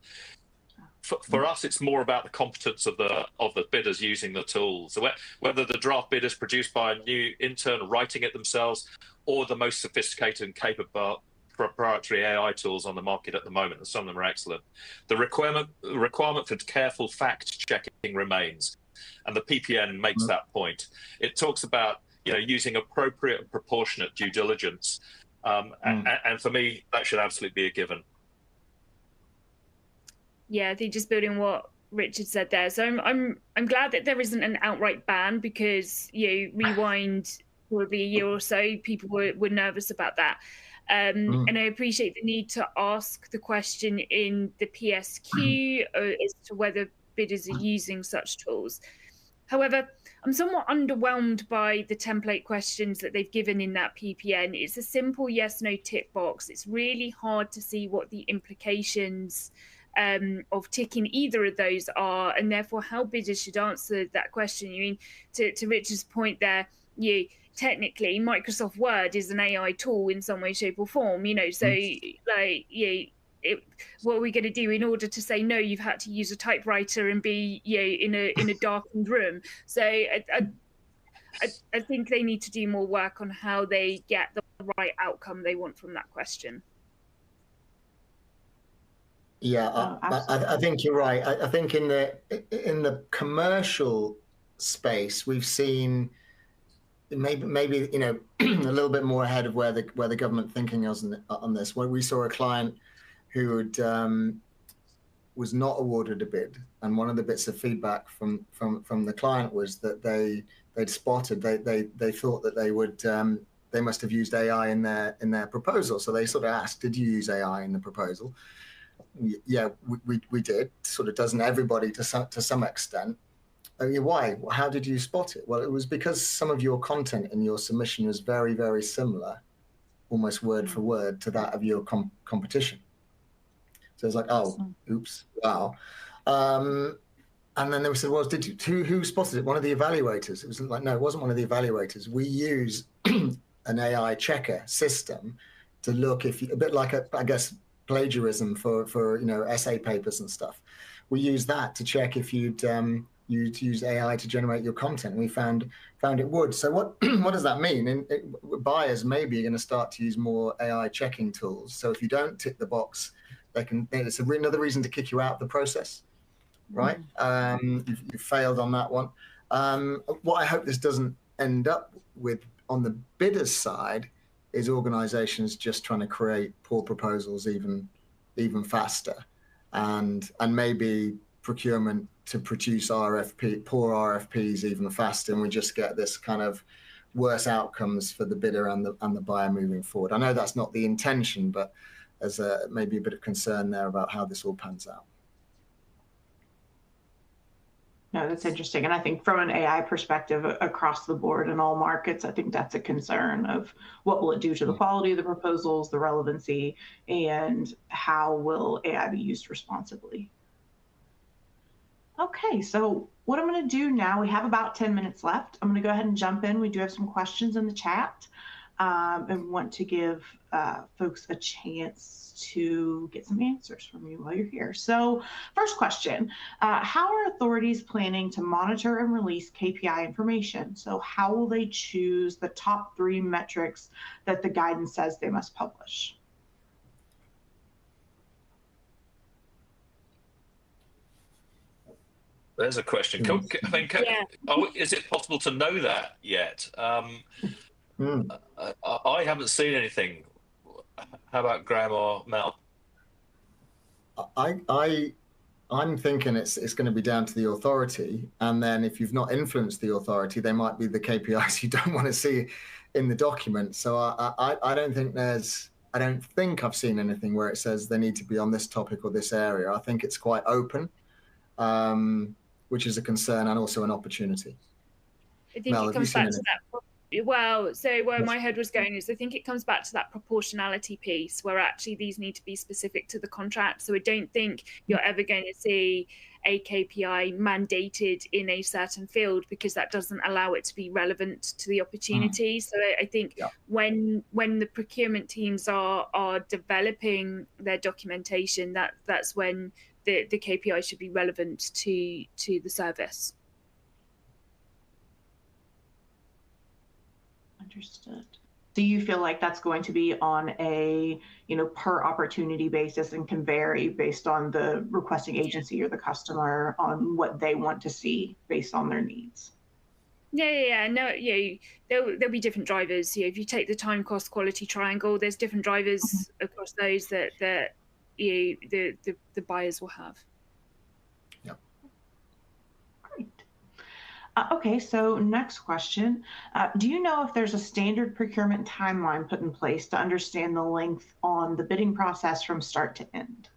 For us, it's more about the competence of the bidders using the tools. So whether the draft bid is produced by a new intern writing it themselves, or the most sophisticated and capable proprietary AI tools on the market at the moment, and some of them are excellent. The requirement for careful fact checking remains, and the PPN makes that point. It talks about using appropriate and proportionate due diligence, and for me, that should absolutely be a given. Yeah, I think just building what Richard said there. So I'm glad that there isn't an outright ban, because rewind probably a year or so, people were nervous about that. And I appreciate the need to ask the question in the PSQ as to whether bidders are using such tools. However, I'm somewhat underwhelmed by the template questions that they've given in that PPN. It's a simple yes/no tick box. It's really hard to see what the implications of ticking either of those are, and therefore how bidders should answer that question. To Richard's point there, technically Microsoft Word is an AI tool in some way, shape or form, so what are we going to do in order to say no? You've had to use a typewriter and be in a darkened room. So I think they need to do more work on how they get the right outcome they want from that question. Yeah, I think you're right. I think in the commercial space, we've seen maybe a little bit more ahead of where the government thinking is on this. When we saw a client who was not awarded a bid, and one of the bits of feedback from the client was that they'd spotted they thought that they must have used AI in their proposal. So they sort of asked, "Did you use AI in the proposal?" Yeah, we did. Sort of doesn't everybody to some extent. Why? How did you spot it? Well, it was because some of your content in your submission was very, very similar, almost word for word, to that of your competition. So it's like, oh, oops, wow. And then they said, well, who spotted it? One of the evaluators. It was like, no, it wasn't one of the evaluators. We use an AI checker system to look a bit like I guess plagiarism for essay papers and stuff. We use that to check if you'd use AI to generate your content. We found it would. So what does that mean? Buyers maybe are going to start to use more AI checking tools. So if you don't tick the box, it's another reason to kick you out of the process, right? You've failed on that one. What I hope this doesn't end up with on the bidder's side is organizations just trying to create poor proposals even faster, and maybe procurement to produce poor RFPs even faster, and we just get this kind of worse outcomes for the bidder and the buyer moving forward. I know that's not the intention, but there's maybe a bit of concern there about how this all pans out. No, that's interesting. And I think from an AI perspective across the board in all markets, I think that's a concern of what will it do to the quality of the proposals, the relevancy, and how will AI be used responsibly. Okay, so what I'm going to do now, we have about 10 minutes left. I'm going to go ahead and jump in. We do have some questions in the chat. and want to give folks a chance to get some answers from you while you're here. So first question, how are authorities planning to monitor and release KPI information? So how will they choose the top 3 metrics that the guidance says they must publish? There's a question. Is it possible to know that yet? I haven't seen anything. How about Graham or Mel? I'm thinking it's going to be down to the authority, and then if you've not influenced the authority, they might be the KPIs you don't want to see in the document. So I don't think I've seen anything where it says they need to be on this topic or this area. I think it's quite open, which is a concern and also an opportunity. I think it comes back to that. Well, so where my head was going is I think it comes back to that proportionality piece where actually these need to be specific to the contract. So I don't think you're ever going to see a KPI mandated in a certain field because that doesn't allow it to be relevant to the opportunity. So I think when the procurement teams are developing their documentation, that's when the KPI should be relevant to the service. Understood. Do you feel like that's going to be on a per opportunity basis and can vary based on the requesting agency or the customer on what they want to see based on their needs? There'll be different drivers. If you take the time cost quality triangle, there's different drivers across those that the buyers will have. Okay, so next question. Do you know if there's a standard procurement timeline put in place to understand the length on the bidding process from start to end?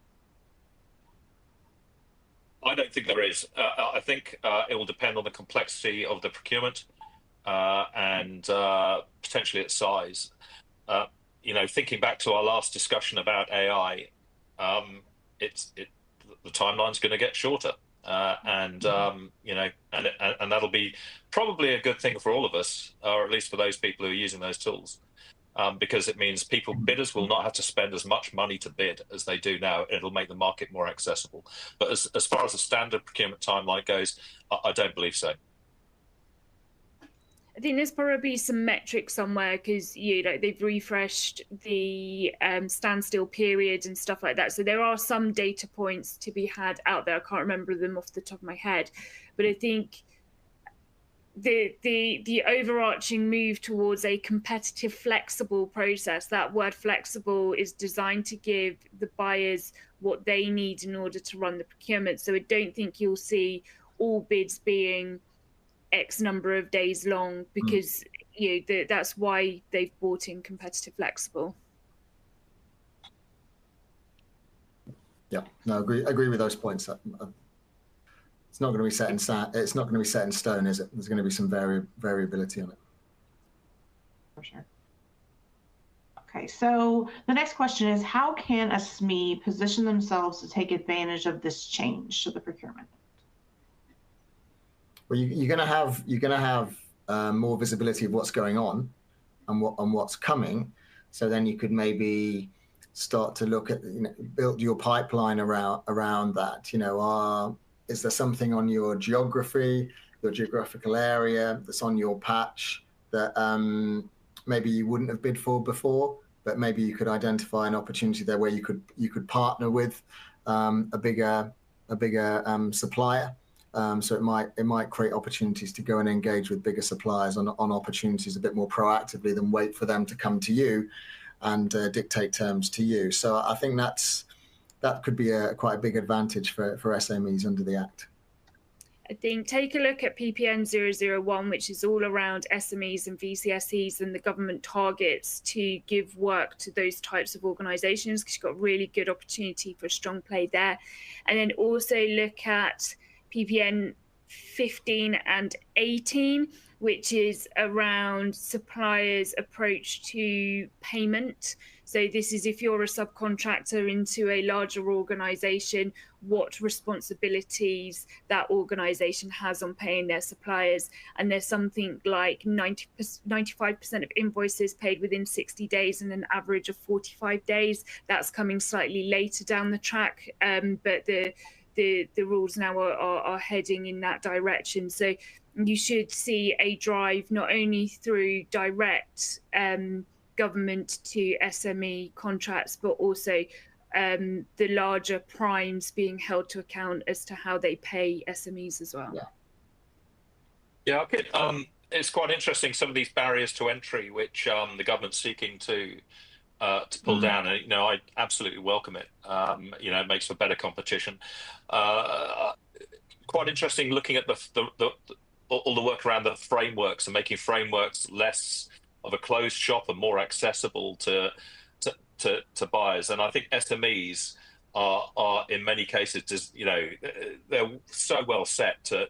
I don't think there is. I think it will depend on the complexity of the procurement and potentially its size. Thinking back to our last discussion about AI, the timeline's going to get shorter. And that'll be probably a good thing for all of us, or at least for those people who are using those tools, because it means bidders will not have to spend as much money to bid as they do now. It'll make the market more accessible. But as far as the standard procurement timeline goes, I don't believe so. I think there's probably some metrics somewhere because they've refreshed the standstill period and stuff like that. So there are some data points to be had out there. I can't remember them off the top of my head, but I think the overarching move towards a competitive, flexible process. That word "flexible" is designed to give the buyers what they need in order to run the procurement. So I don't think you'll see all bids being X number of days long because that's why they've brought in competitive flexible. Yeah, no, agree with those points. It's not going to be set in it's not going to be set in stone, is it? There's going to be some variability on it. For sure. Okay, so the next question is, how can a SME position themselves to take advantage of this change to the procurement? Well, you're going to have more visibility of what's going on and what's coming. So then you could maybe start to look at build your pipeline around that. Is there something on your geographical area that's on your patch that maybe you wouldn't have bid for before, but maybe you could identify an opportunity there where you could partner with a bigger supplier. So it might create opportunities to go and engage with bigger suppliers on opportunities a bit more proactively than wait for them to come to you and dictate terms to you. So I think that could be quite a big advantage for SMEs under the Act. I think take a look at PPN 001, which is all around SMEs and VCSEs and the government targets to give work to those types of organisations, because you've got really good opportunity for a strong play there. And then also look at PPN 15 and 18, which is around suppliers' approach to payment. So this is if you're a subcontractor into a larger organization, what responsibilities that organization has on paying their suppliers. And there's something like 95% of invoices paid within 60 days and an average of 45 days. That's coming slightly later down the track, but the rules now are heading in that direction. So you should see a drive not only through direct government to SME contracts, but also the larger primes being held to account as to how they pay SMEs as well. Yeah, okay. It's quite interesting, some of these barriers to entry, which the government's seeking to pull down, and I absolutely welcome it. It makes for better competition. Quite interesting looking at all the work around the frameworks and making frameworks less of a closed shop and more accessible to buyers. And I think SMEs are in many cases, they're so well set to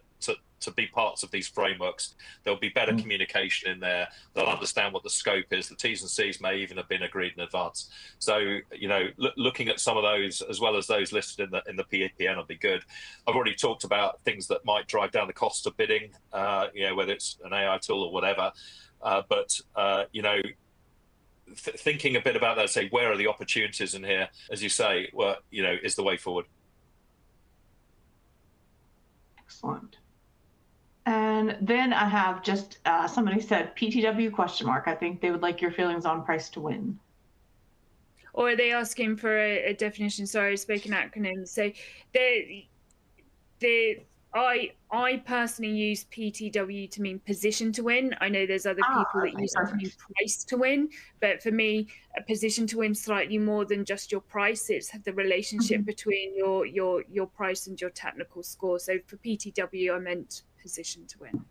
be parts of these frameworks. There'll be better communication in there. They'll understand what the scope is. The T's and C's may even have been agreed in advance. So, looking at some of those as well as those listed in the PAPN will be good. I've already talked about things that might drive down the cost of bidding, whether it's an AI tool or whatever. But thinking a bit about that, say, where are the opportunities in here? As you say, is the way forward. Excellent. And then I have just somebody said PTW ? I think they would like your feelings on price to win. Or are they asking for a definition? Sorry, I spoke in acronyms. So I personally use PTW to mean position to win. I know there's other people that use it to mean price to win, but for me, a position to win slightly more than just your price. It's the relationship between your price and your technical score. So for PTW, I meant position to win.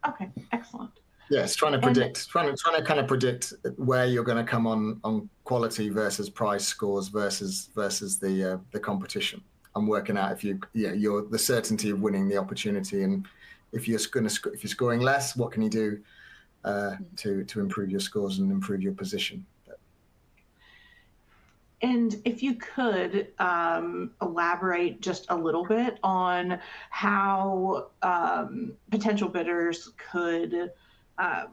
Okay, excellent. Yes, trying to kind of predict where you're going to come on quality versus price scores versus the competition. I'm working out if you're the certainty of winning the opportunity, and if you're scoring less, what can you do to improve your scores and improve your position? And if you could elaborate just a little bit on how potential bidders could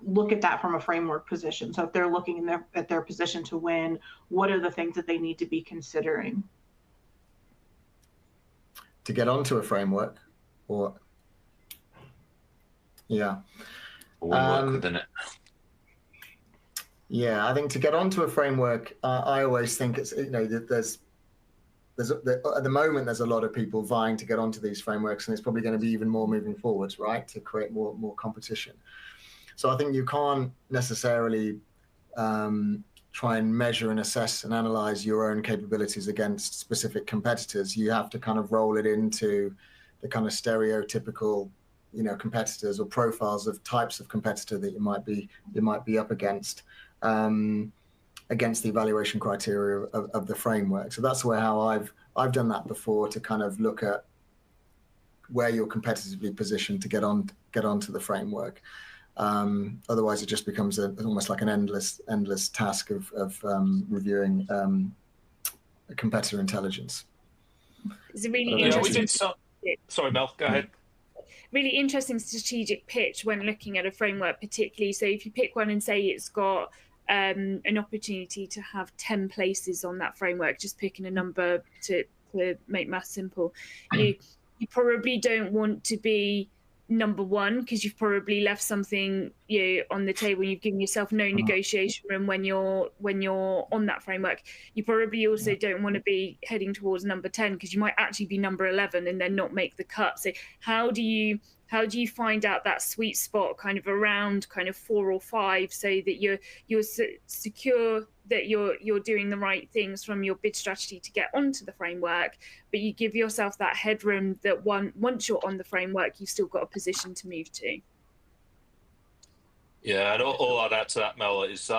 look at that from a framework position. So if they're looking at their position to win, what are the things that they need to be considering? To get onto a framework, or work within it. Yeah, I think to get onto a framework, I always think it's there's at the moment there's a lot of people vying to get onto these frameworks, and it's probably going to be even more moving forwards, right? To create more competition. So I think you can't necessarily try and measure and assess and analyze your own capabilities against specific competitors. You have to kind of roll it into the kind of stereotypical, competitors or profiles of types of competitor that you might be up against the evaluation criteria of the framework. So that's how I've done that before, to kind of look at where you're competitively positioned to get onto the framework. Otherwise, it just becomes almost like an endless task of reviewing competitor intelligence. It's a really interesting. Sorry, Mel, go ahead. Really interesting strategic pitch when looking at a framework, particularly. So if you pick one and say it's got an opportunity to have 10 places on that framework, just picking a number to make math simple, you probably don't want to be number one, because you've probably left something on the table. You've given yourself no negotiation room when you're on that framework. You probably also don't want to be heading towards number 10, because you might actually be number 11 and then not make the cut. So how do you find out that sweet spot kind of around kind of 4 or 5, so that you're secure that you're doing the right things from your bid strategy to get onto the framework, but you give yourself that headroom that once you're on the framework, you've still got a position to move to. Yeah, and all I'd add to that, Mel, is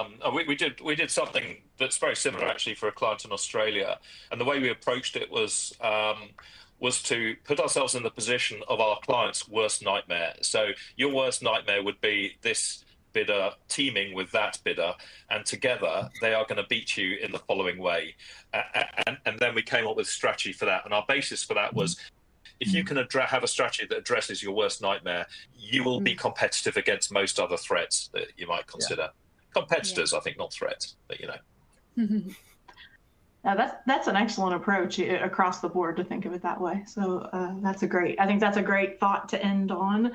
we did something that's very similar actually for a client in Australia, and the way we approached it was to put ourselves in the position of our client's worst nightmare. So your worst nightmare would be this bidder teaming with that bidder, and together they are going to beat you in the following way. And then we came up with a strategy for that. And our basis for that was, if you can have a strategy that addresses your worst nightmare, you will be competitive against most other threats that you might consider. Competitors, I think, not threats, but you know. Now that's an excellent approach across the board to think of it that way. So I think that's a great thought to end on.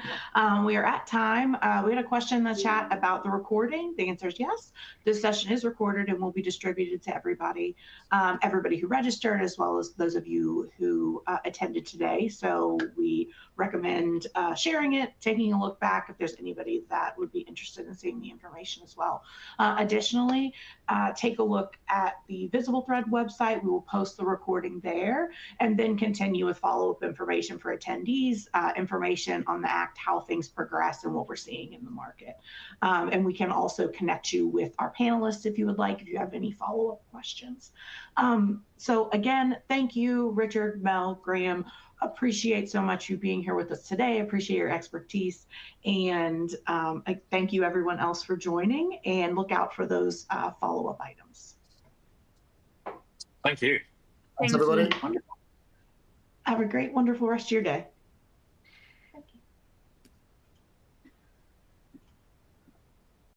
We are at time. We had a question in the chat about the recording. The answer is yes. This session is recorded and will be distributed to everybody who registered, as well as those of you who attended today. So we recommend sharing it, taking a look back if there's anybody that would be interested in seeing the information as well. Additionally, take a look at the Visible Thread website. We will post the recording there, and then continue with follow-up information for attendees, information on the Act, how things progress, and what we're seeing in the market. And we can also connect you with our panelists if you would like, if you have any follow-up questions. So again, thank you, Richard, Mel, Graham. Appreciate so much you being here with us today. Appreciate your expertise. And I thank you everyone else for joining, and look out for those follow-up items. Thank you. Thanks, everybody. Wonderful. Have a great, wonderful rest of your day.